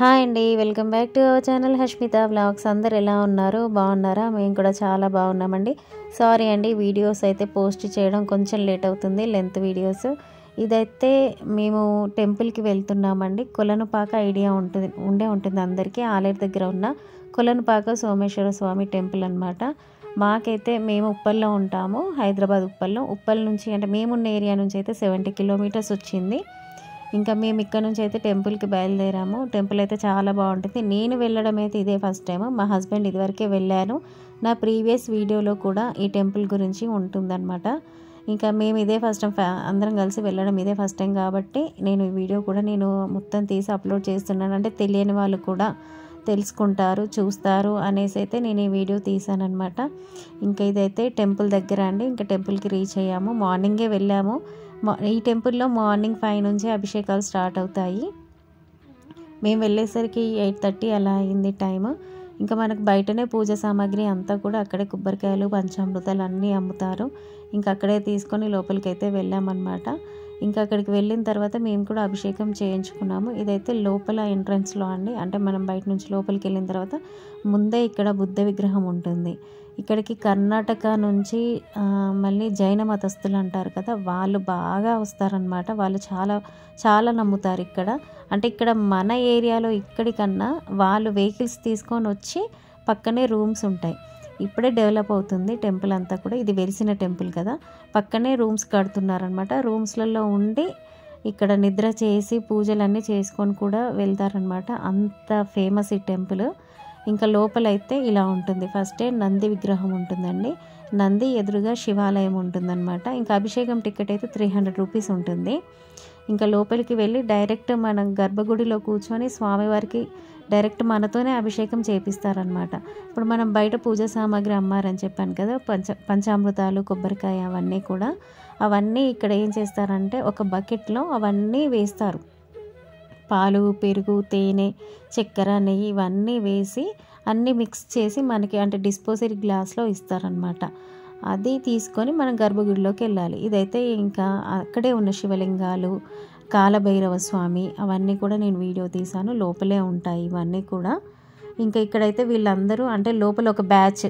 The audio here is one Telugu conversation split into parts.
హాయ్ అండి, welcome back to our channel Hashmitha vlogs. అందరు ఎలా ఉన్నారు? బాగున్నారా? మేము కూడా చాలా బాగున్నామండి. సారీ అండి, వీడియోస్ అయితే పోస్ట్ చేయడం కొంచెం లేట్ అవుతుంది, లెంత్ వీడియోస్. ఇదైతే మేము టెంపుల్కి వెళ్తున్నామండి. కొలనుపాక ఐడియా ఉంటుంది అందరికీ. ఆలేరు దగ్గర ఉన్న కొలనుపాక సోమేశ్వర స్వామి టెంపుల్ అనమాట. మాకైతే మేము ఉప్పల్లో ఉంటాము, హైదరాబాద్ ఉప్పల్ నుంచి, అంటే మేమున్న ఏరియా నుంచి అయితే 70 కిలోమీటర్స్ వచ్చింది. ఇంకా మేము ఇక్కడ నుంచి అయితే టెంపుల్కి బయలుదేరాము. టెంపుల్ అయితే చాలా బాగుంటుంది. నేను వెళ్ళడం అయితే ఇదే ఫస్ట్ టైం. మా హస్బెండ్ ఇదివరకే వెళ్ళాను. నా ప్రీవియస్ వీడియోలో కూడా ఈ టెంపుల్ గురించి ఉంటుందన్నమాట. ఇంకా మేము ఇదే ఫస్ట్ టైం, అందరం కలిసి వెళ్ళడం ఇదే ఫస్ట్ టైం కాబట్టి నేను ఈ వీడియో కూడా మొత్తం తీసి అప్లోడ్ చేస్తున్నాను. అంటే తెలియని వాళ్ళు కూడా తెలుసుకుంటారు, చూస్తారు అనేసి అయితే నేను ఈ వీడియో తీసానమాట. ఇంకా ఇదైతే టెంపుల్ దగ్గర అండి. ఇంకా టెంపుల్కి రీచ్ అయ్యాము. మార్నింగే వెళ్ళాము. ఈ టెంపుల్లో మార్నింగ్ 5 నుంచి అభిషేకాలు స్టార్ట్ అవుతాయి. మేము వెళ్ళేసరికి 8:30 అలా అయింది టైము. ఇంకా మనకు బయటనే పూజ సామాగ్రి అంతా కూడా అక్కడే, కొబ్బరికాయలు, పంచామృతాలు అన్నీ అమ్ముతారు. ఇంకా అక్కడే తీసుకొని లోపలికి అయితే వెళ్ళామన్నమాట. ఇంకా అక్కడికి వెళ్ళిన తర్వాత మేము కూడా అభిషేకం చేయించుకున్నాము. ఇదైతే లోపల ఎంట్రన్స్లో అండి. అంటే మనం బయట నుంచి లోపలికి వెళ్ళిన తర్వాత ముందే ఇక్కడ బుద్ధ విగ్రహం ఉంటుంది. ఇక్కడికి కర్ణాటక నుంచి మళ్ళీ జైన మతస్థులు అంటారు కదా, వాళ్ళు బాగా వస్తారనమాట. వాళ్ళు చాలా చాలా నమ్ముతారు ఇక్కడ. అంటే ఇక్కడ మన ఏరియాలో ఇక్కడికన్నా వాళ్ళు వెహికల్స్ తీసుకొని వచ్చి పక్కనే రూమ్స్ ఉంటాయి. ఇప్పుడే డెవలప్ అవుతుంది టెంపుల్ అంతా కూడా. ఇది వెలిసిన టెంపుల్ కదా, పక్కనే రూమ్స్ కడుతున్నారనమాట. రూమ్స్లలో ఉండి ఇక్కడ నిద్ర చేసి పూజలన్నీ చేసుకొని కూడా వెళ్తారనమాట. అంత ఫేమస్ ఈ టెంపుల్. ఇంకా లోపలైతే ఇలా ఉంటుంది. ఫస్టే నంది విగ్రహం ఉంటుందండి. నంది ఎదురుగా శివాలయం ఉంటుందన్నమాట. ఇంకా అభిషేకం టికెట్ అయితే 300 రూపీస్ ఉంటుంది. ఇంకా లోపలికి వెళ్ళి డైరెక్ట్ మనం గర్భగుడిలో కూర్చొని స్వామివారికి డైరెక్ట్ మనతోనే అభిషేకం చేపిస్తారనమాట. ఇప్పుడు మనం బయట పూజా సామాగ్రి అమ్మారని చెప్పాను కదా, పంచామృతాలు, కొబ్బరికాయ అవన్నీ ఇక్కడ ఏం చేస్తారంటే ఒక బకెట్లో అవన్నీ వేస్తారు. పాలు, పెరుగు, తేనె, చక్కెర, నెయ్యి ఇవన్నీ వేసి అన్నీ మిక్స్ చేసి మనకి అంటే డిస్పోజల్ గ్లాస్లో ఇస్తారనమాట. అది తీసుకొని మనం గర్భగుడిలోకి వెళ్ళాలి. ఇదైతే ఇంకా అక్కడే ఉన్న శివలింగాలు, కాలభైరవ స్వామి అవన్నీ కూడా నేను వీడియో తీశాను. లోపలే ఉంటాయి ఇవన్నీ కూడా. ఇంకా ఇక్కడైతే వీళ్ళందరూ అంటే లోపల ఒక బ్యాచ్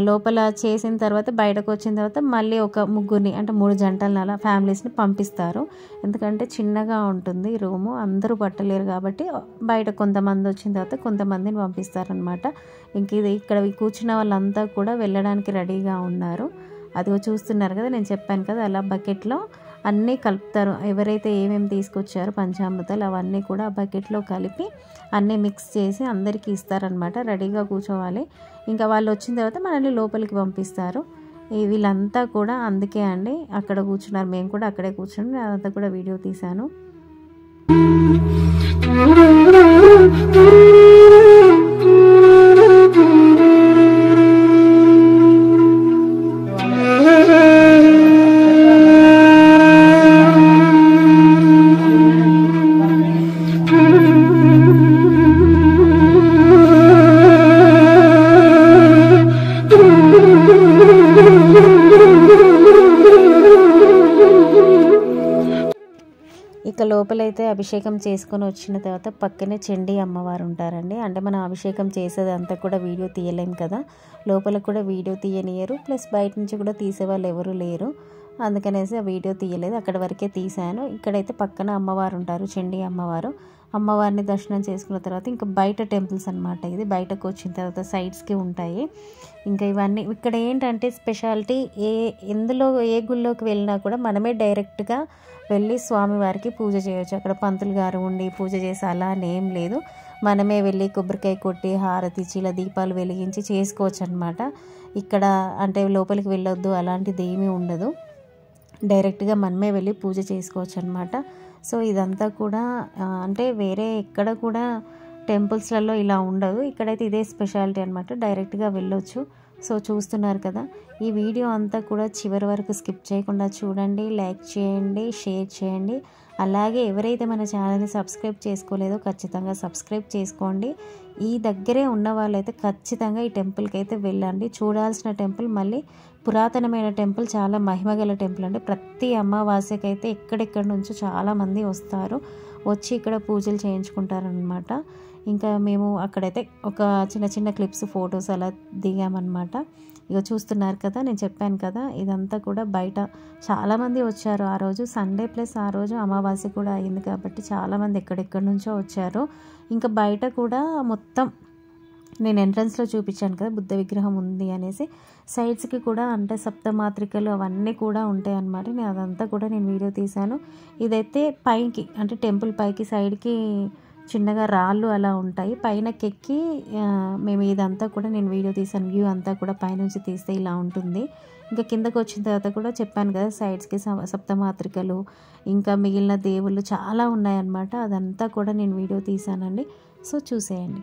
లోపల చేసిన తర్వాత బయటకు వచ్చిన తర్వాత మళ్ళీ ఒక ముగ్గురిని, అంటే 3 జంటలను అలా ఫ్యామిలీస్ని పంపిస్తారు. ఎందుకంటే చిన్నగా ఉంటుంది రూము, అందరూ పట్టలేరు కాబట్టి బయట కొంతమంది వచ్చిన తర్వాత కొంతమందిని పంపిస్తారనమాట. ఇంక ఇది ఇక్కడ కూర్చున్న వాళ్ళంతా కూడా వెళ్ళడానికి రెడీగా ఉన్నారు. అదిగో చూస్తున్నారు కదా, నేను చెప్పాను కదా అలా బకెట్లో అన్నీ కలుపుతారు. ఎవరైతే ఏమేమి తీసుకొచ్చారో పంచామృతాలు అవన్నీ కూడా ఆ బకెట్లో కలిపి అన్నీ మిక్స్ చేసి అందరికీ ఇస్తారనమాట. రెడీగా కూర్చోవాలి. ఇంకా వాళ్ళు వచ్చిన తర్వాత మనల్ని లోపలికి పంపిస్తారు. వీళ్ళంతా కూడా అందుకే అండి అక్కడ కూర్చున్నారు. మేము కూడా అక్కడే కూర్చుని అదంతా కూడా వీడియో తీశాను. ఇక లోపలైతే అభిషేకం చేసుకొని వచ్చిన తర్వాత పక్కనే చండీ అమ్మవారు ఉంటారండి. అంటే మనం అభిషేకం చేసేదంతా కూడా వీడియో తీయలేం కదా, లోపల కూడా వీడియో తీయనియరు. ప్లస్ బయట నుంచి కూడా తీసేవాళ్ళు ఎవరు లేరు, అందుకనేసి ఆ వీడియో తీయలేదు. అక్కడ వరకే తీశాను. ఇక్కడైతే పక్కన అమ్మవారు ఉంటారు, చండీ అమ్మవారు. అమ్మవారిని దర్శనం చేసుకున్న తర్వాత ఇంకా బయట టెంపుల్స్ అనమాట. ఇది బయటకు వచ్చిన తర్వాత సైడ్స్కి ఉంటాయి. ఇంకా ఇవన్నీ ఇక్కడ ఏంటంటే స్పెషాలిటీ, ఏ గుళ్ళోకి వెళ్ళినా కూడా మనమే డైరెక్ట్గా వెళ్ళి స్వామివారికి పూజ చేయొచ్చు. అక్కడ పంతులు గారు ఉండి పూజ చేసి అలా ఏం లేదు. మనమే వెళ్ళి కొబ్బరికాయ కొట్టి హారతి ఇచ్చి ఇలా దీపాలు వెలిగించి చేసుకోవచ్చు అనమాట. ఇక్కడ అంటే లోపలికి వెళ్ళొద్దు అలాంటిది ఏమీ ఉండదు. డైరెక్ట్గా మనమే వెళ్ళి పూజ చేసుకోవచ్చు అనమాట. సో ఇదంతా కూడా అంటే వేరే ఎక్కడ కూడా టెంపుల్స్లలో ఇలా ఉండదు. ఇక్కడైతే ఇదే స్పెషాలిటీ అనమాట. డైరెక్ట్గా వెళ్ళొచ్చు. సో చూస్తున్నారు కదా, ఈ వీడియో అంతా కూడా చివరి వరకు స్కిప్ చేయకుండా చూడండి. లైక్ చేయండి, షేర్ చేయండి. అలాగే ఎవరైతే మన ఛానల్ని సబ్స్క్రైబ్ చేసుకోలేదో ఖచ్చితంగా సబ్స్క్రైబ్ చేసుకోండి. ఈ దగ్గరే ఉన్న వాళ్ళైతే ఖచ్చితంగా ఈ టెంపుల్కి అయితే వెళ్ళండి. చూడాల్సిన టెంపుల్, మళ్ళీ పురాతనమైన టెంపుల్, చాలా మహిమగల టెంపుల్ అండి. ప్రతి అమావాస్యకి అయితే ఎక్కడెక్కడి నుంచో చాలామంది వస్తారు, వచ్చి ఇక్కడ పూజలు చేయించుకుంటారనమాట. ఇంకా మేము అక్కడైతే ఒక చిన్న చిన్న క్లిప్స్ ఫొటోస్ అలా దిగామన్నమాట. ఇక చూస్తున్నారు కదా, నేను చెప్పాను కదా ఇదంతా కూడా బయట చాలామంది వచ్చారు. ఆ రోజు సండే ప్లస్ ఆ రోజు అమావాస్య కూడా అయింది కాబట్టి చాలామంది ఎక్కడెక్కడి నుంచో వచ్చారు. ఇంకా బయట కూడా మొత్తం నేను ఎంట్రన్స్లో చూపించాను కదా బుద్ధ విగ్రహం ఉంది అనేసి, సైడ్స్కి కూడా అంటే సప్తమాత్రికలు అవన్నీ కూడా ఉంటాయి అన్నమాట. నేను అదంతా కూడా నేను వీడియో తీశాను. ఇదైతే పైకి అంటే టెంపుల్ పైకి సైడ్కి చిన్నగా రాళ్ళు అలా ఉంటాయి, పైనకి ఎక్కి మేము ఇదంతా కూడా నేను వీడియో తీసాను. వ్యూ అంతా కూడా పైనుంచి తీస్తే ఇలా ఉంటుంది. ఇంకా కిందకు వచ్చిన తర్వాత కూడా చెప్పాను కదా సైడ్స్కి సప్తమాత్రికలు ఇంకా మిగిలిన దేవుళ్ళు చాలా ఉన్నాయన్నమాట. అదంతా కూడా నేను వీడియో తీసానండి. సో చూసేయండి.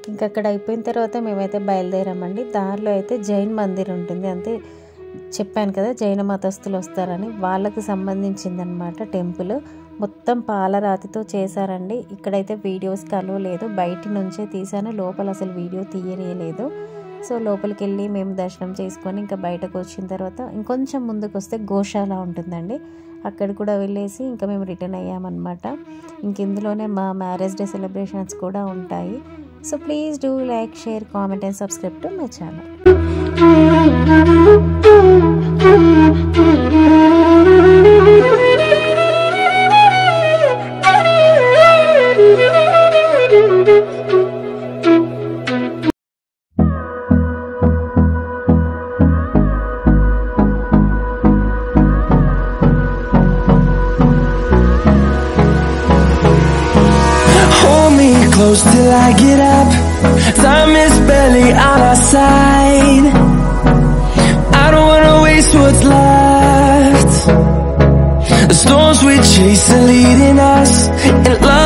ఇంకా అక్కడ అయిపోయిన తర్వాత మేమైతే బయలుదేరామండి. దారిలో అయితే జైన్ మందిర్ ఉంటుంది, అంతే చెప్పాను కదా జైన మతస్థులు వస్తారని, వాళ్ళకి సంబంధించిందనమాట టెంపుల్. మొత్తం పాలరాతితో చేశారండి. ఇక్కడైతే వీడియోస్కి అలో లేదు, బయట నుంచే తీసాను, లోపల అసలు వీడియో తీయలేదు. సో లోపలికి వెళ్ళి మేము దర్శనం చేసుకొని ఇంకా బయటకు వచ్చిన తర్వాత ఇంకొంచెం ముందుకు వస్తే గోశాల ఉంటుందండి, అక్కడ కూడా వెళ్ళేసి ఇంకా మేము రిటర్న్ అయ్యామన్నమాట. ఇంక ఇందులోనే మా మ్యారేజ్ డే సెలబ్రేషన్స్ కూడా ఉంటాయి. So please do like, share, comment and subscribe to my channel. Close till I get up, time is barely on our side. I don't wanna waste what's left. The storms we chase are leading us, and love